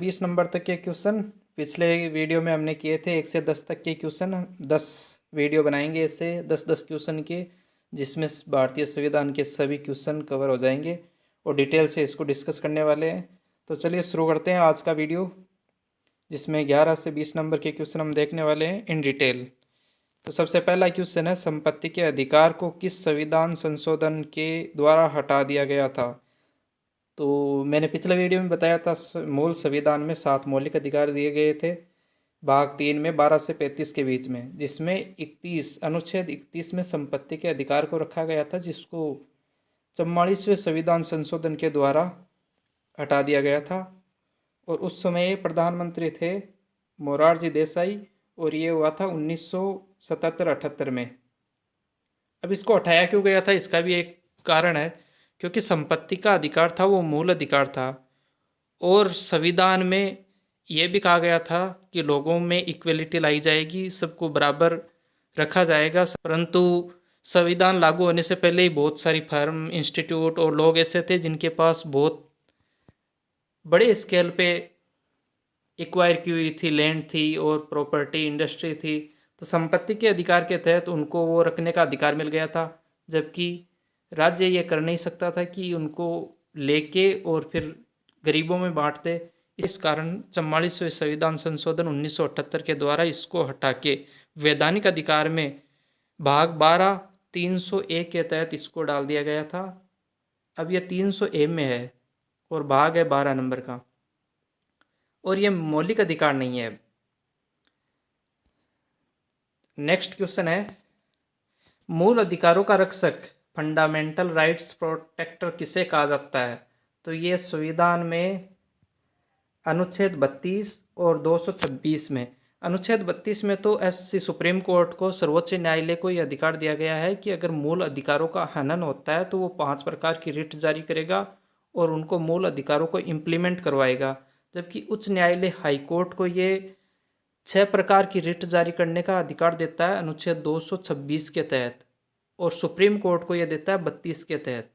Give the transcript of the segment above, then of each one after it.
20 number तक के question पिछले वीडियो में हमने किए थे। 1 से 10 तक के क्वेश्चन 10 वीडियो बनाएंगे ऐसे 10-10 क्वेश्चन के, जिसमें भारतीय संविधान के सभी क्वेश्चन कवर हो जाएंगे और डिटेल से इसको डिस्कस करने वाले हैं। तो चलिए शुरू करते हैं आज का वीडियो, जिसमें 11 से 20 नंबर के क्वेश्चन हम देखने वाले हैं इन डिटेल। तो सबसे पहला क्वेश्चन है, संपत्ति के अधिकार को किस संविधान संशोधन के द्वारा हटा दिया गया था? तो मैंने पिछले वीडियो में बताया था, मूल संविधान में 7 मौलिक अधिकार दिए गए थे, भाग 3 में 12 से 35 के बीच में, जिसमें 31 अनुच्छेद 31 में संपत्ति के अधिकार को रखा गया था, जिसको 44वें संविधान संशोधन के द्वारा हटा दिया गया था। और उस समय प्रधानमंत्री थे मोरारजी देसाई, और ये हुआ था 1977-78 में। अब इसको हटाया क्यों गया था, इसका भी एक कारण है, क्योंकि संपत्ति का अधिकार था वो मूल अधिकार था, और संविधान में ये भी कहा गया था कि लोगों में इक्वलिटी लाई जाएगी, सबको बराबर रखा जाएगा। परंतु संविधान लागू होने से पहले ही बहुत सारी फर्म, इंस्टीट्यूट और लोग ऐसे थे जिनके पास बहुत बड़े स्केल पे एक्वायर की हुई थी लैंड थी और प्रॉपर्टी इंडस्ट्री थी, तो संपत्ति के अधिकार के तहत उनको वो रखने का अधिकार मिल गया था, जबकि राज्य ये कर नहीं सकता था कि उनको लेके और फिर गरीबों में बांट दे। इस कारण 44वें संविधान संशोधन 1978 के द्वारा इसको हटा के वैधानिक अधिकार में भाग 12 300A के तहत इसको डाल दिया गया था। अब ये 300A में है और भाग है 12 नंबर का, और ये मौलिक अधिकार नहीं है। नेक्स्ट क्वेश्चन है, मूल अधिकारों का रक्षक फंडामेंटल राइट्स प्रोटेक्टर किसे कहा जाता है? तो ये संविधान में अनुच्छेद 32 और 226 में, अनुच्छेद 32 में तो सुप्रीम कोर्ट को, सर्वोच्च न्यायालय को यह अधिकार दिया गया है कि अगर मूल अधिकारों का हनन होता है तो वो 5 प्रकार की रिट जारी करेगा और उनको मूल अधिकारों को इम्प्लीमेंट करवाएगा। जबकि उच्च न्यायालय हाई कोर्ट को ये 6 प्रकार की रिट जारी करने का अधिकार देता है अनुच्छेद 226 के तहत, और सुप्रीम कोर्ट को यह देता है 32 के तहत।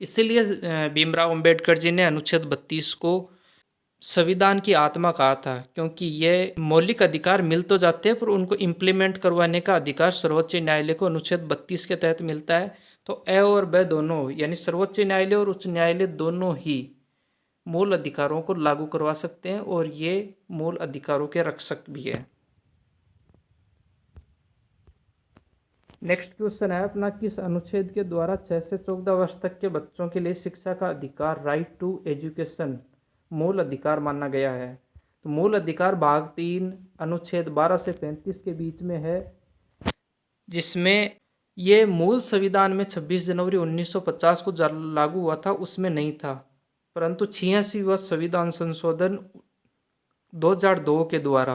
इसीलिए भीमराव अंबेडकर जी ने अनुच्छेद 32 को संविधान की आत्मा कहा था, क्योंकि ये मौलिक अधिकार मिल तो जाते हैं पर उनको इम्प्लीमेंट करवाने का अधिकार सर्वोच्च न्यायालय को अनुच्छेद 32 के तहत मिलता है। तो ए और ब दोनों, यानी सर्वोच्च न्यायालय और उच्च न्यायालय दोनों ही मूल अधिकारों को लागू करवा सकते हैं, और ये मूल अधिकारों के रक्षक भी है। नेक्स्ट क्वेश्चन है अपना, किस अनुच्छेद के द्वारा 6 से 14 वर्ष तक के बच्चों के लिए शिक्षा का अधिकार, राइट टू एजुकेशन, मूल अधिकार माना गया है? तो मूल अधिकार भाग 3 अनुच्छेद 12 से 35 के बीच में है, जिसमें ये मूल संविधान में 26 जनवरी 1950 को लागू हुआ था, उसमें नहीं था। परंतु 86वां संविधान संशोधन 2002 के द्वारा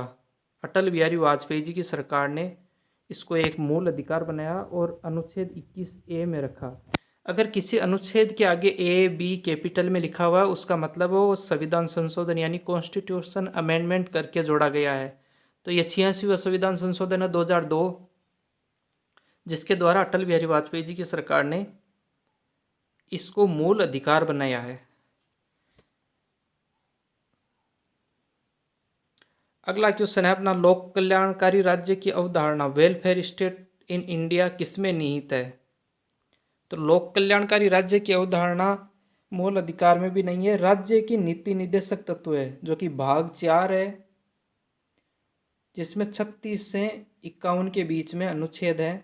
अटल बिहारी वाजपेयी जी की सरकार ने इसको एक मूल अधिकार बनाया और अनुच्छेद 21A में रखा। अगर किसी अनुच्छेद के आगे A, B कैपिटल में लिखा हुआ है, उसका मतलब वो संविधान संशोधन यानी कॉन्स्टिट्यूशन अमेंडमेंट करके जोड़ा गया है। तो ये 86वां संविधान संशोधन है 2002, जिसके द्वारा अटल बिहारी वाजपेयी जी की सरकार ने इसको मूल अधिकार बनाया है। अगला क्वेश्चन है अपना, लोक कल्याणकारी राज्य की अवधारणा वेलफेयर स्टेट इन इंडिया किसमें निहित है? तो लोक कल्याणकारी राज्य की अवधारणा मूल अधिकार में भी नहीं है, राज्य की नीति निर्देशक तत्व है, जो कि भाग 4 है, जिसमें 36 से 51 के बीच में अनुच्छेद है।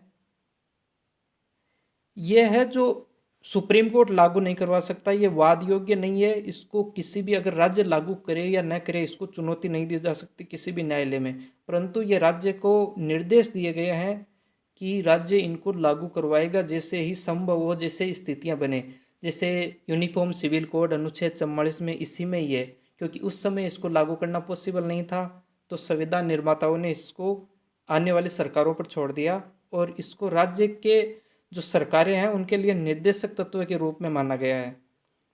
यह है जो सुप्रीम कोर्ट लागू नहीं करवा सकता, ये वाद योग्य नहीं है। इसको किसी भी अगर राज्य लागू करे या न करे, इसको चुनौती नहीं दी जा सकती किसी भी न्यायालय में, परंतु ये राज्य को निर्देश दिए गए हैं कि राज्य इनको लागू करवाएगा जैसे ही संभव हो, जैसे स्थितियां बने। जैसे यूनिफॉर्म सिविल कोड अनुच्छेद 44 में इसी में ही है, क्योंकि उस समय इसको लागू करना पॉसिबल नहीं था, तो संविधान निर्माताओं ने इसको आने वाली सरकारों पर छोड़ दिया, और इसको राज्य के जो सरकारें हैं उनके लिए निर्देशक तत्व के रूप में माना गया है।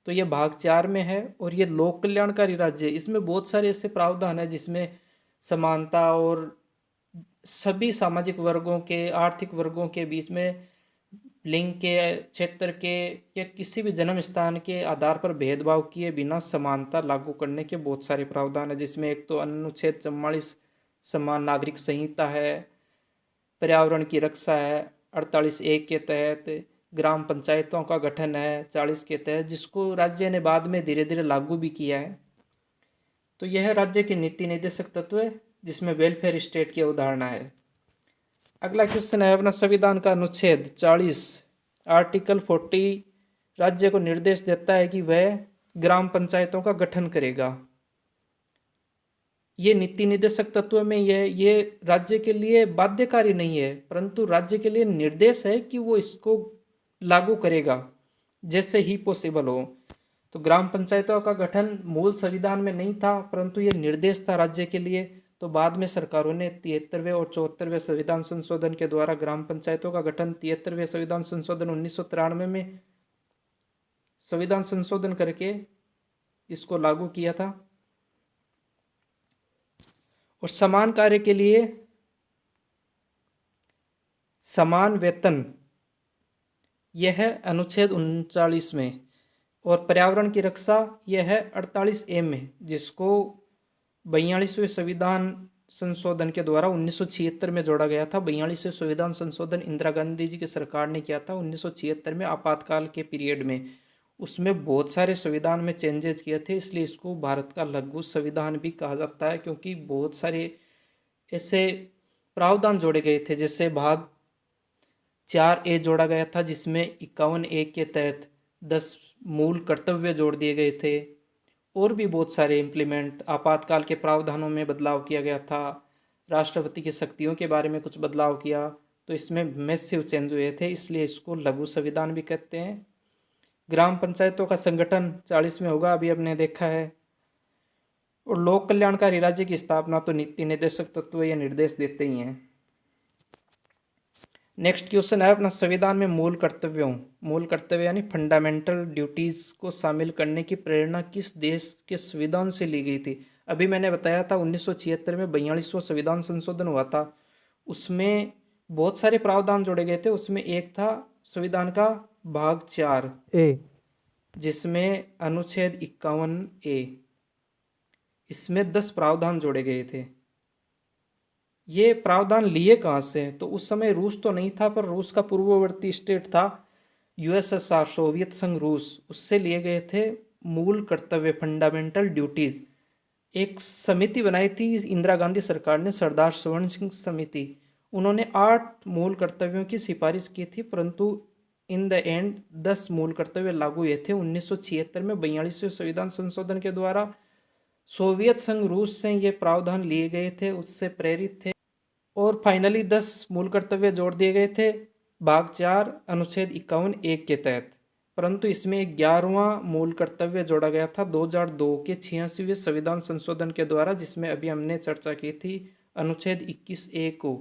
तो ये भाग 4 में है, और ये लोक कल्याणकारी राज्य, इसमें बहुत सारे ऐसे प्रावधान है जिसमें समानता और सभी सामाजिक वर्गों के, आर्थिक वर्गों के बीच में लिंग के, क्षेत्र के या किसी भी जन्म स्थान के आधार पर भेदभाव किए बिना समानता लागू करने के बहुत सारे प्रावधान है, जिसमें एक तो अनुच्छेद 44 समान नागरिक संहिता है, पर्यावरण की रक्षा है 48(1) के तहत, ग्राम पंचायतों का गठन है 40 के तहत, जिसको राज्य ने बाद में धीरे धीरे लागू भी किया है। तो यह राज्य के नीति निर्देशक तत्व है, जिसमें वेलफेयर स्टेट की अवधारणा है। अगला क्वेश्चन है अपना संविधान का अनुच्छेद 40 आर्टिकल 40 राज्य को निर्देश देता है कि वह ग्राम पंचायतों का गठन करेगा। ये नीति निर्देशक तत्व में ये राज्य के लिए बाध्यकारी नहीं है, परंतु राज्य के लिए निर्देश है कि वो इसको लागू करेगा जैसे ही पॉसिबल हो। तो ग्राम पंचायतों का गठन मूल संविधान में नहीं था, परंतु ये निर्देश था राज्य के लिए। तो बाद में सरकारों ने 73वें और 74वें संविधान संशोधन के द्वारा ग्राम पंचायतों का गठन 73वें संविधान संशोधन 1993 में संविधान संशोधन करके इसको लागू किया था। और समान कार्य के लिए समान वेतन, यह है अनुच्छेद 39 में। और पर्यावरण की रक्षा यह है 48A में, जिसको 42वें संविधान संशोधन के द्वारा 1976 में जोड़ा गया था। 42वें संविधान संशोधन इंदिरा गांधी जी की सरकार ने किया था 1976 में, आपातकाल के पीरियड में। उसमें बहुत सारे संविधान में चेंजेस किए थे, इसलिए इसको भारत का लघु संविधान भी कहा जाता है, क्योंकि बहुत सारे ऐसे प्रावधान जोड़े गए थे। जैसे भाग 4A जोड़ा गया था, जिसमें 51A के तहत 10 मूल कर्तव्य जोड़ दिए गए थे। और भी बहुत सारे इम्प्लीमेंट, आपातकाल के प्रावधानों में बदलाव किया गया था, राष्ट्रपति की शक्तियों के बारे में कुछ बदलाव किया। तो इसमें मैसिव चेंज हुए थे, इसलिए इसको लघु संविधान भी कहते हैं। ग्राम पंचायतों का संगठन 40 में होगा, अभी हमने देखा है। और लोक कल्याणकारी राज्य की स्थापना तो नीति निर्देशक तत्व या निर्देश देते ही हैं। नेक्स्ट क्वेश्चन है अपना संविधान में मूल कर्तव्य यानी फंडामेंटल ड्यूटीज को शामिल करने की प्रेरणा किस देश के संविधान से ली गई थी। अभी मैंने बताया था 1976 में 42वां संविधान संशोधन हुआ था, उसमें बहुत सारे प्रावधान जोड़े गए थे। उसमें एक था संविधान का भाग 4A, जिसमें अनुच्छेद 51A, इसमें 10 प्रावधान जोड़े गए थे। ये प्रावधान लिए कहाँ से? तो उस समय रूस तो नहीं था, पर रूस का पूर्ववर्ती स्टेट था यूएसएसआर, सोवियत संघ रूस, उससे लिए गए थे मूल कर्तव्य, फंडामेंटल ड्यूटीज। एक समिति बनाई थी इंदिरा गांधी सरकार ने, सरदार स्वर्ण सिंह समिति। उन्होंने 8 मूल कर्तव्यों की सिफारिश की थी, परंतु इन द एंड 10 मूल कर्तव्य लागू हुए थे 1976 में 42वें संविधान संशोधन के द्वारा। सोवियत संघ रूस से ये प्रावधान लिए गए थे, उससे प्रेरित थे। और फाइनली 10 मूल कर्तव्य जोड़ दिए गए थे भाग 4 अनुच्छेद 51(1) के तहत, परंतु इसमें 11वां मूल कर्तव्य जोड़ा गया था 2002 के 86वें संविधान संशोधन के द्वारा, जिसमें अभी हमने चर्चा की थी अनुच्छेद 21A को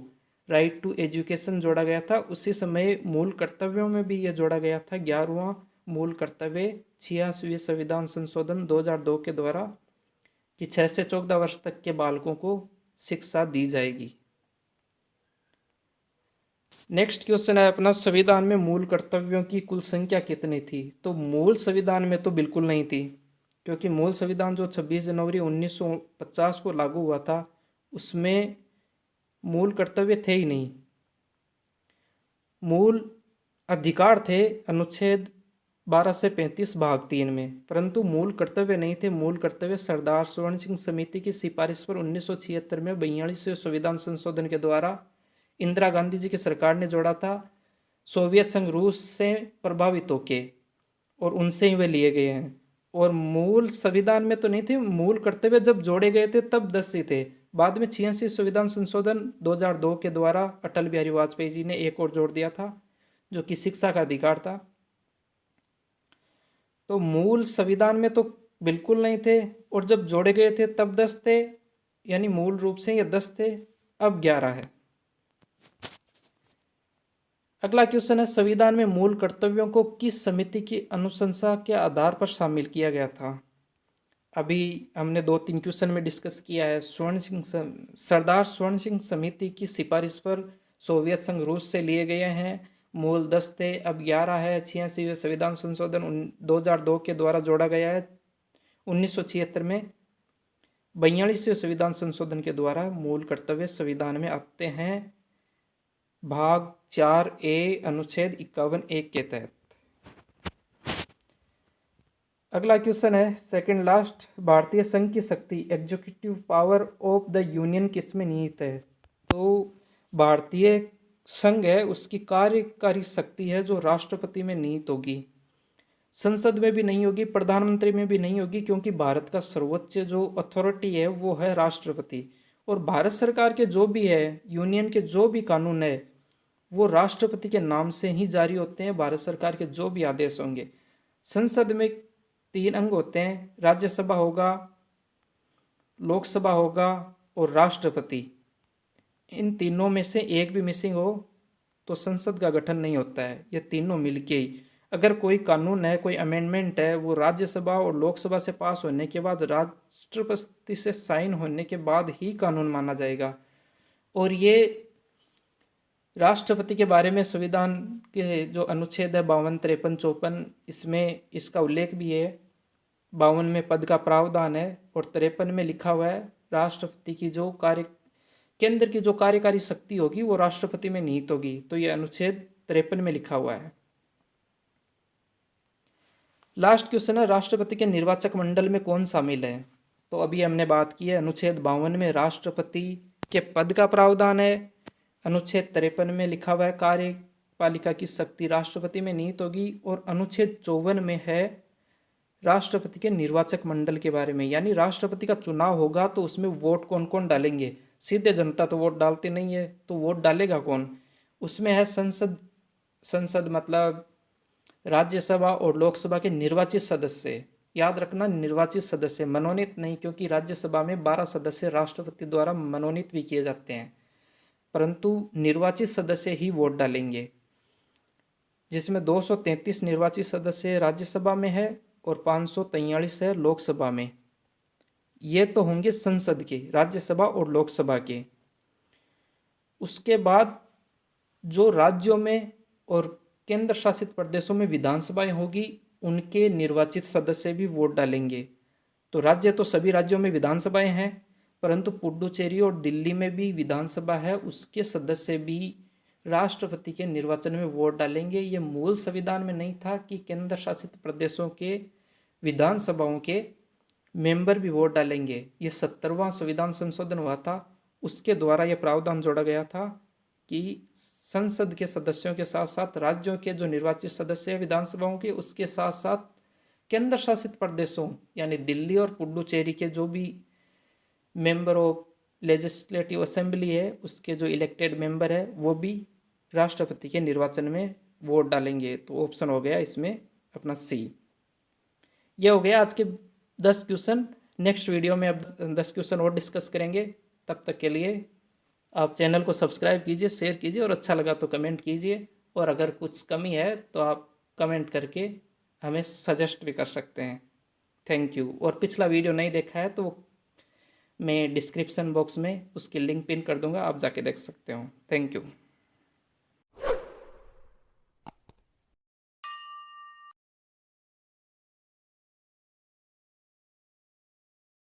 राइट टू एजुकेशन जोड़ा गया था। उसी समय मूल कर्तव्यों में भी यह जोड़ा गया था 11वां मूल कर्तव्य 86वें संविधान संशोधन 2002 के द्वारा, कि 6 से 14 वर्ष तक के बालकों को शिक्षा दी जाएगी। नेक्स्ट क्वेश्चन है अपना संविधान में मूल कर्तव्यों की कुल संख्या कितनी थी। तो मूल संविधान में तो बिल्कुल नहीं थी, क्योंकि मूल संविधान जो 26 जनवरी 1950 को लागू हुआ था, उसमें मूल कर्तव्य थे ही नहीं। मूल अधिकार थे अनुच्छेद 12 से 35 भाग 3 में, परंतु मूल कर्तव्य नहीं थे। मूल कर्तव्य सरदार स्वर्ण सिंह समिति की सिफारिश पर 1976 में 42वें संविधान संशोधन के द्वारा इंदिरा गांधी जी की सरकार ने जोड़ा था, सोवियत संघ रूस से प्रभावित होके, और उनसे ही वे लिए गए हैं। और मूल संविधान में तो नहीं थे। मूल कर्तव्य जब जोड़े गए थे तब 10 ही थे। बाद में 86 संविधान संशोधन 2002 के द्वारा अटल बिहारी वाजपेयी जी ने एक और जोड़ दिया था, जो कि शिक्षा का अधिकार था। तो मूल संविधान में तो बिल्कुल नहीं थे, और जब जोड़े गए थे तब 10 थे, यानी मूल रूप से ये 10 थे, अब 11 है। अगला क्वेश्चन है संविधान में मूल कर्तव्यों को किस समिति की अनुशंसा के आधार पर शामिल किया गया था। अभी हमने 2-3 क्वेश्चन में डिस्कस किया है। सरदार स्वर्ण सिंह समिति की सिफारिश पर सोवियत संघ रूस से लिए गए हैं, मूल 10 थे, अब 11 है। 86वें संविधान संशोधन 2002 के द्वारा जोड़ा गया है 1976 में। 42वें संविधान संशोधन के द्वारा मूल कर्तव्य संविधान में आते हैं भाग 4A अनुच्छेद 51(1) के तहत। अगला क्वेश्चन है सेकंड लास्ट, भारतीय संघ की शक्ति executive power of the union किस में निहित है? तो भारतीय संघ है उसकी कार्यकारी शक्ति है जो राष्ट्रपति में निहित होगी, संसद में भी नहीं होगी, प्रधानमंत्री में भी नहीं होगी, क्योंकि भारत का सर्वोच्च जो अथॉरिटी है वो है राष्ट्रपति। और भारत सरकार के जो भी है, यूनियन के जो भी कानून है वो राष्ट्रपति के नाम से ही जारी होते हैं। भारत सरकार के जो भी आदेश होंगे, संसद में 3 अंग होते हैं, राज्यसभा होगा, लोकसभा होगा और राष्ट्रपति। इन तीनों में से एक भी मिसिंग हो तो संसद का गठन नहीं होता है। ये तीनों मिलके ही, अगर कोई कानून है, कोई अमेंडमेंट है, वो राज्यसभा और लोकसभा से पास होने के बाद, राष्ट्रपति से साइन होने के बाद ही कानून माना जाएगा। और ये राष्ट्रपति के बारे में संविधान के जो अनुच्छेद है 52, 53, 54, इसमें इसका उल्लेख भी है। 52 में पद का प्रावधान है और 53 में लिखा हुआ है राष्ट्रपति की जो केंद्र की जो कार्यकारी शक्ति होगी वो राष्ट्रपति में निहित होगी। तो ये अनुच्छेद 53 में लिखा हुआ है। लास्ट क्वेश्चन है राष्ट्रपति के निर्वाचक मंडल में कौन शामिल है? तो अभी हमने बात की है अनुच्छेद 52 में राष्ट्रपति के पद का प्रावधान है, अनुच्छेद 53 में लिखा हुआ है कार्यपालिका की शक्ति राष्ट्रपति में निहित होगी, और अनुच्छेद 54 में है राष्ट्रपति के निर्वाचक मंडल के बारे में, यानी राष्ट्रपति का चुनाव होगा तो उसमें वोट कौन कौन डालेंगे। सीधे जनता तो वोट डालती नहीं है, तो वोट डालेगा कौन? उसमें है संसद मतलब राज्यसभा और लोकसभा के निर्वाचित सदस्य। याद रखना, निर्वाचित सदस्य, मनोनीत नहीं, क्योंकि राज्यसभा में 12 सदस्य राष्ट्रपति द्वारा मनोनीत भी किए जाते हैं, परंतु निर्वाचित सदस्य ही वोट डालेंगे, जिसमें 233 निर्वाचित सदस्य राज्यसभा में है और 543 है लोकसभा में। ये तो होंगे संसद के, राज्यसभा और लोकसभा के। उसके बाद जो राज्यों में और केंद्र शासित प्रदेशों में विधानसभाएं होगी, उनके निर्वाचित सदस्य भी वोट डालेंगे। तो राज्य तो सभी राज्यों में विधानसभाएं हैं, परंतु पुडुचेरी और दिल्ली में भी विधानसभा है, उसके सदस्य भी राष्ट्रपति के निर्वाचन में वोट डालेंगे। ये मूल संविधान में नहीं था कि केंद्र शासित प्रदेशों के विधानसभाओं के मेंबर भी वोट डालेंगे। ये 70वां संविधान संशोधन हुआ था, उसके द्वारा यह प्रावधान जोड़ा गया था कि संसद के सदस्यों के साथ साथ राज्यों के जो निर्वाचित सदस्य हैं विधानसभाओं के, उसके साथ साथ केंद्र शासित प्रदेशों यानी दिल्ली और पुडुचेरी के जो भी मेंबर ऑफ लेजिस्लेटिव असेंबली है, उसके जो इलेक्टेड मेंबर है, वो भी राष्ट्रपति के निर्वाचन में वोट डालेंगे। तो ऑप्शन हो गया इसमें अपना सी। ये हो गया आज के 10 क्वेश्चन। नेक्स्ट वीडियो में अब 10 क्वेश्चन और डिस्कस करेंगे। तब तक के लिए आप चैनल को सब्सक्राइब कीजिए, शेयर कीजिए, और अच्छा लगा तो कमेंट कीजिए, और अगर कुछ कमी है तो आप कमेंट करके हमें सजेस्ट भी कर सकते हैं। Thank you. और पिछला वीडियो नहीं देखा है तो मैं डिस्क्रिप्शन बॉक्स में उसकी लिंक पिन कर दूंगा, आप जाके देख सकते हो। Thank you.